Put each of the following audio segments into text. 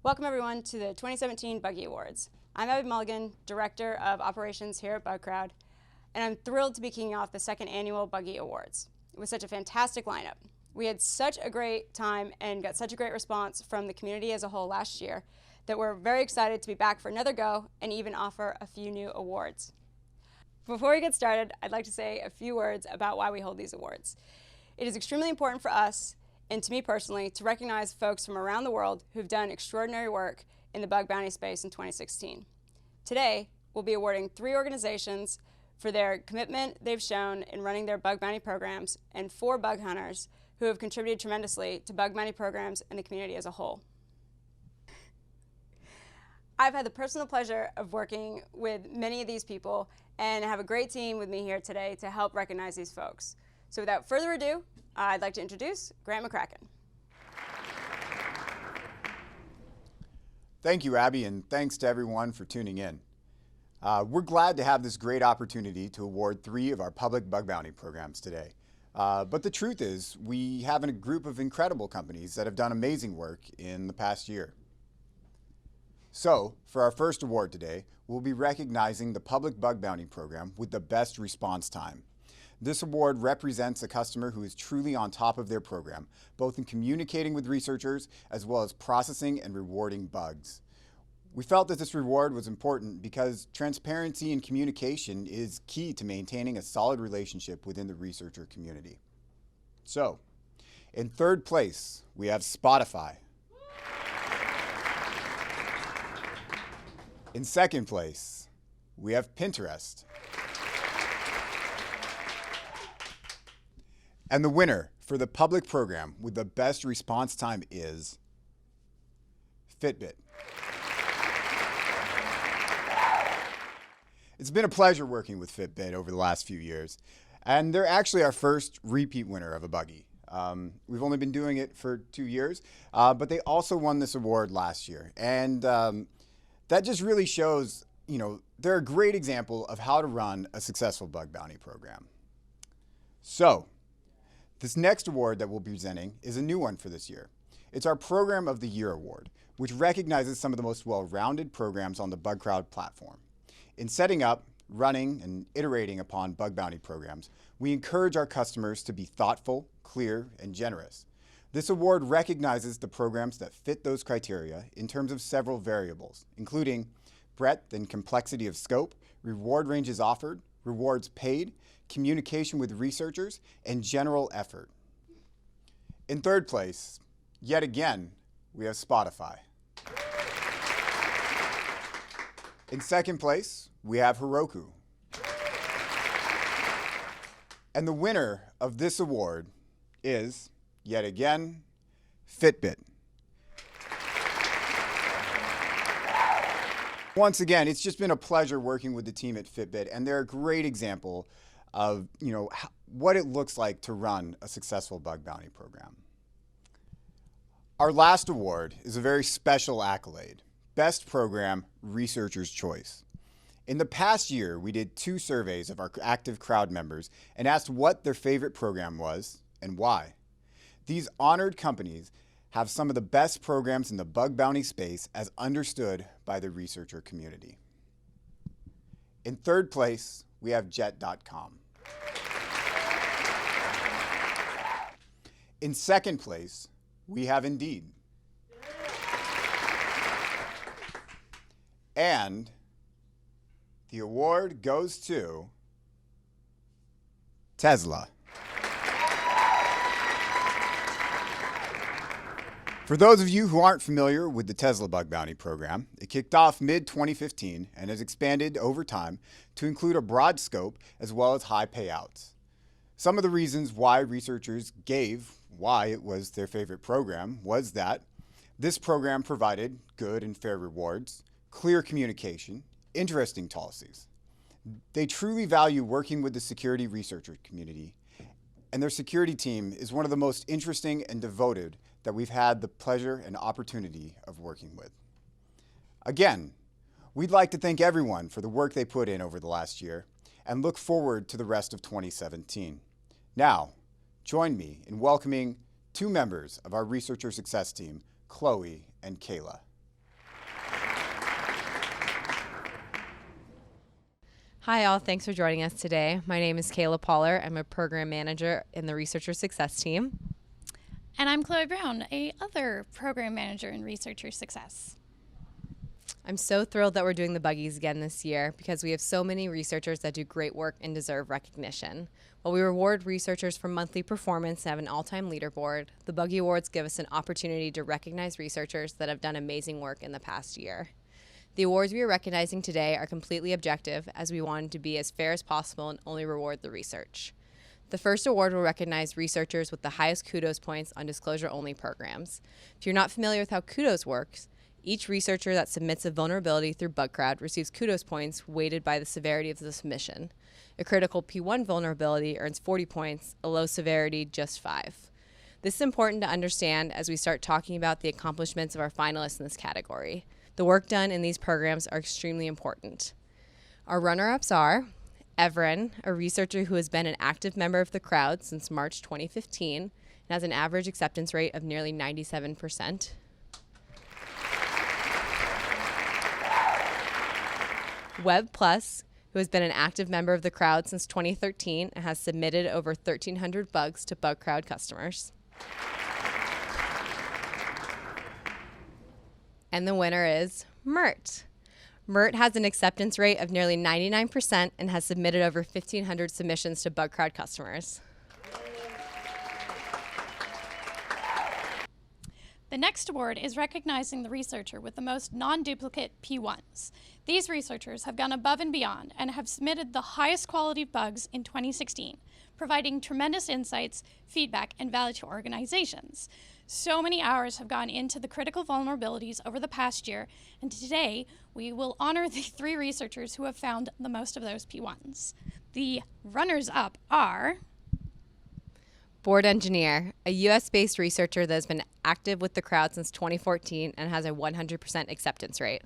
Welcome everyone to the 2017 Buggy Awards. I'm Abby Mulligan, Director of Operations here at Bugcrowd, and I'm thrilled to be kicking off the second annual Buggy Awards. It was such a fantastic lineup. We had such a great time and got such a great response from the community as a whole last year that we're very excited to be back for another go and even offer a few new awards. Before we get started, I'd like to say a few words about why we hold these awards. It is extremely important for us, and to me personally, to recognize folks from around the world who've done extraordinary work in the bug bounty space in 2016. Today, we'll be awarding 3 organizations for their commitment they've shown in running their bug bounty programs, and 4 bug hunters who have contributed tremendously to bug bounty programs and the community as a whole. I've had the personal pleasure of working with many of these people and have a great team with me here today to help recognize these folks. So without further ado, I'd like to introduce Grant McCracken. Thank you, Abby, and thanks to everyone for tuning in. We're glad to have this great opportunity to award 3 of our public bug bounty programs today. But the truth is, we have a group of incredible companies that have done amazing work in the past year. So, for our first award today, we'll be recognizing the public bug bounty program with the best response time. This award represents a customer who is truly on top of their program, both in communicating with researchers as well as processing and rewarding bugs. We felt that this reward was important because transparency and communication is key to maintaining a solid relationship within the researcher community. So, in 3rd place, we have Spotify. In 2nd place, we have Pinterest. And the winner for the public program with the best response time is Fitbit. It's been a pleasure working with Fitbit over the last few years, and they're actually our first repeat winner of a buggy. We've only been doing it for 2 years, but they also won this award last year, and that just really shows, they're a great example of how to run a successful bug bounty program. So, this next award that we'll be presenting is a new one for this year. It's our Program of the Year Award, which recognizes some of the most well-rounded programs on the Bugcrowd platform. In setting up, running, and iterating upon bug bounty programs, we encourage our customers to be thoughtful, clear, and generous. This award recognizes the programs that fit those criteria in terms of several variables, including breadth and complexity of scope, reward ranges offered, rewards paid, communication with researchers, and general effort. In 3rd place, yet again, we have Spotify. In 2nd place, we have Heroku. And the winner of this award is, yet again, Fitbit. Once again, it's just been a pleasure working with the team at Fitbit, and they're a great example of what it looks like to run a successful bug bounty program. Our last award is a very special accolade, Best Program Researcher's Choice. In the past year, we did 2 surveys of our active crowd members and asked what their favorite program was and why. These honored companies have some of the best programs in the bug bounty space as understood by the researcher community. In 3rd place, we have Jet.com. In 2nd place, we have Indeed. And the award goes to Tesla. For those of you who aren't familiar with the Tesla Bug Bounty program, it kicked off mid-2015 and has expanded over time to include a broad scope as well as high payouts. Some of the reasons why researchers gave why it was their favorite program was that this program provided good and fair rewards, clear communication, interesting policies. They truly value working with the security researcher community, and their security team is one of the most interesting and devoted that we've had the pleasure and opportunity of working with. Again, we'd like to thank everyone for the work they put in over the last year and look forward to the rest of 2017. Now, join me in welcoming 2 members of our researcher success team, Chloe and Kayla. Hi all, thanks for joining us today. My name is Kayla Poller. I'm a program manager in the Researcher Success team. And I'm Chloe Brown, a other program manager in Researcher Success. I'm so thrilled that we're doing the buggies again this year because we have so many researchers that do great work and deserve recognition. While we reward researchers for monthly performance and have an all-time leaderboard, the Buggy Awards give us an opportunity to recognize researchers that have done amazing work in the past year. The awards we are recognizing today are completely objective, as we wanted to be as fair as possible and only reward the research. The first award will recognize researchers with the highest kudos points on disclosure-only programs. If you're not familiar with how kudos works, each researcher that submits a vulnerability through Bugcrowd receives kudos points weighted by the severity of the submission. A critical P1 vulnerability earns 40 points, a low severity just 5. This is important to understand as we start talking about the accomplishments of our finalists in this category. The work done in these programs are extremely important. Our runner-ups are Everin, a researcher who has been an active member of the crowd since March 2015 and has an average acceptance rate of nearly 97%. Web Plus, who has been an active member of the crowd since 2013 and has submitted over 1,300 bugs to Bugcrowd customers. And the winner is Mert. Mert has an acceptance rate of nearly 99% and has submitted over 1,500 submissions to Bugcrowd customers. The next award is recognizing the researcher with the most non-duplicate P1s. These researchers have gone above and beyond and have submitted the highest quality bugs in 2016, providing tremendous insights, feedback, and value to organizations. So many hours have gone into the critical vulnerabilities over the past year, and today we will honor the 3 researchers who have found the most of those P1s. The runners-up are Board Engineer, a US-based researcher that has been active with the crowd since 2014 and has a 100% acceptance rate.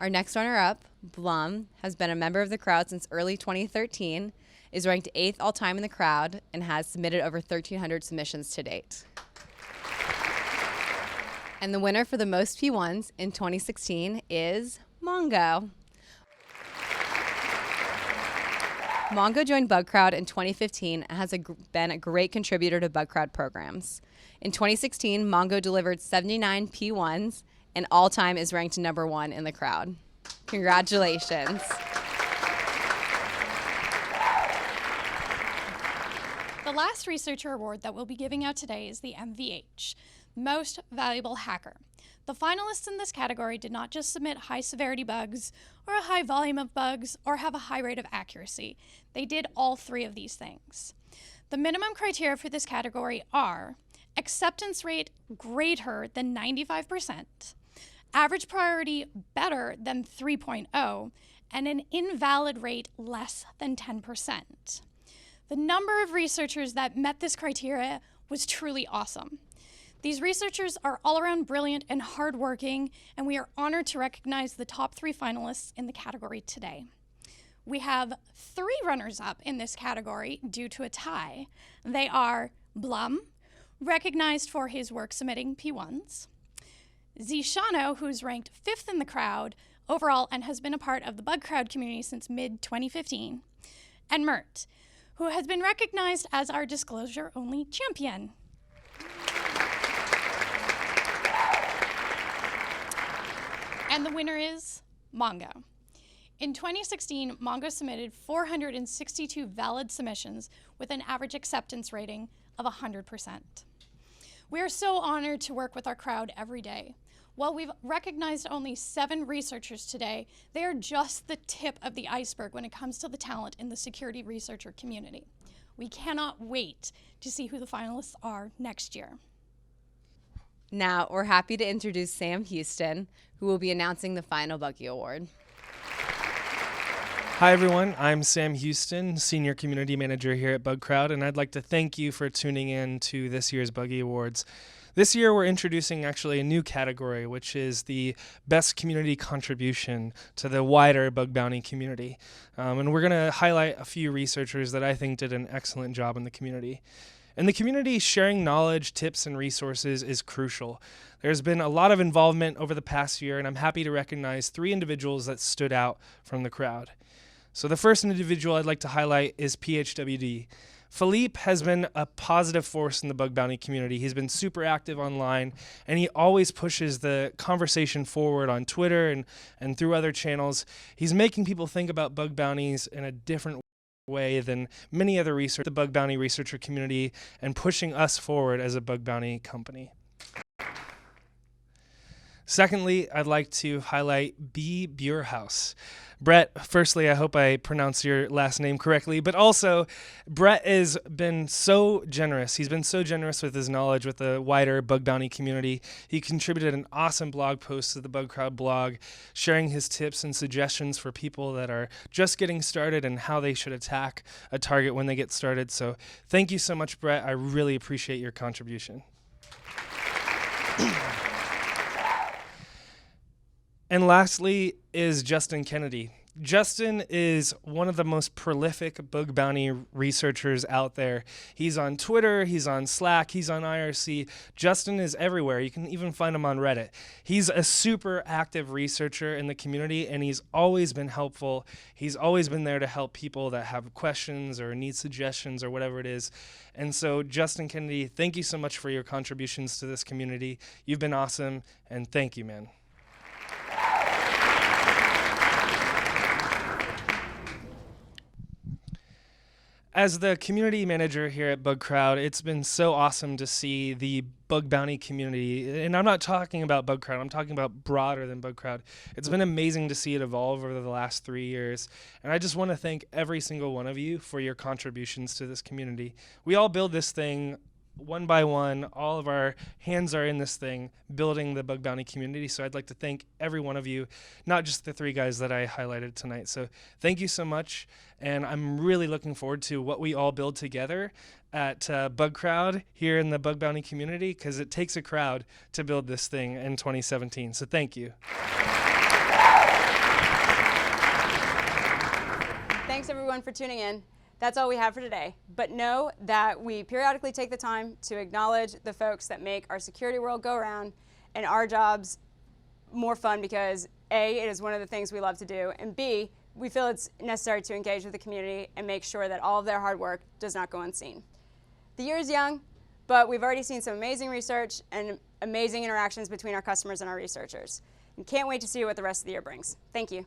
Our next runner-up, Blum, has been a member of the crowd since early 2013, is ranked 8th all-time in the crowd, and has submitted over 1,300 submissions to date. And the winner for the most P1s in 2016 is Mongo. Mongo joined Bugcrowd in 2015 and has been a great contributor to Bugcrowd programs. In 2016, Mongo delivered 79 P1s and all-time is ranked number 1 in the crowd. Congratulations. The last researcher award that we'll be giving out today is the MVH, Most Valuable Hacker. The finalists in this category did not just submit high-severity bugs or a high volume of bugs or have a high rate of accuracy. They did all 3 of these things. The minimum criteria for this category are acceptance rate greater than 95%, average priority better than 3.0, and an invalid rate less than 10%. The number of researchers that met this criteria was truly awesome. These researchers are all around brilliant and hardworking, and we are honored to recognize the top 3 finalists in the category today. We have 3 runners-up in this category due to a tie. They are Blum, recognized for his work submitting P1s, Zishano, who's ranked 5th in the crowd overall and has been a part of the Bugcrowd community since mid-2015, and Mert, who has been recognized as our disclosure-only champion. And the winner is Mongo. In 2016, Mongo submitted 462 valid submissions with an average acceptance rating of 100%. We are so honored to work with our crowd every day. While we've recognized only 7 researchers today, they are just the tip of the iceberg when it comes to the talent in the security researcher community. We cannot wait to see who the finalists are next year. Now, we're happy to introduce Sam Houston, who will be announcing the final Buggy Award. Hi everyone, I'm Sam Houston, Senior Community Manager here at Bugcrowd, and I'd like to thank you for tuning in to this year's Buggy Awards. This year we're introducing actually a new category, which is the Best Community Contribution to the wider bug bounty community. And we're going to highlight a few researchers that I think did an excellent job in the community. In the community, sharing knowledge, tips, and resources is crucial. There's been a lot of involvement over the past year, and I'm happy to recognize 3 individuals that stood out from the crowd. So the first individual I'd like to highlight is PHWD. Philippe has been a positive force in the bug bounty community. He's been super active online, and he always pushes the conversation forward on Twitter and through other channels. He's making people think about bug bounties in a different way than many other the bug bounty researcher community, and pushing us forward as a bug bounty company. Secondly, I'd like to highlight B. Burehouse. Brett, firstly, I hope I pronounce your last name correctly, but also Brett has been so generous. He's been so generous with his knowledge with the wider bug bounty community. He contributed an awesome blog post to the Bugcrowd blog, sharing his tips and suggestions for people that are just getting started and how they should attack a target when they get started. So thank you so much, Brett. I really appreciate your contribution. And lastly is Justin Kennedy. Justin is one of the most prolific bug bounty researchers out there. He's on Twitter, he's on Slack, he's on IRC. Justin is everywhere. You can even find him on Reddit. He's a super active researcher in the community, and he's always been helpful. He's always been there to help people that have questions or need suggestions or whatever it is. And so, Justin Kennedy, thank you so much for your contributions to this community. You've been awesome, and thank you, man. As the community manager here at Bugcrowd, it's been so awesome to see the bug bounty community. And I'm not talking about Bugcrowd, I'm talking about broader than Bugcrowd. It's been amazing to see it evolve over the last 3 years. And I just want to thank every single one of you for your contributions to this community. We all build this thing one by one. All of our hands are in this thing, building the bug bounty community. So I'd like to thank every one of you, not just the 3 guys that I highlighted tonight. So thank you so much. And I'm really looking forward to what we all build together at Bugcrowd here in the bug bounty community, because it takes a crowd to build this thing in 2017. So thank you. Thanks everyone for tuning in. That's all we have for today. But know that we periodically take the time to acknowledge the folks that make our security world go around and our jobs more fun, because A, it is one of the things we love to do, and B, we feel it's necessary to engage with the community and make sure that all of their hard work does not go unseen. The year is young, but we've already seen some amazing research and amazing interactions between our customers and our researchers. And can't wait to see what the rest of the year brings. Thank you.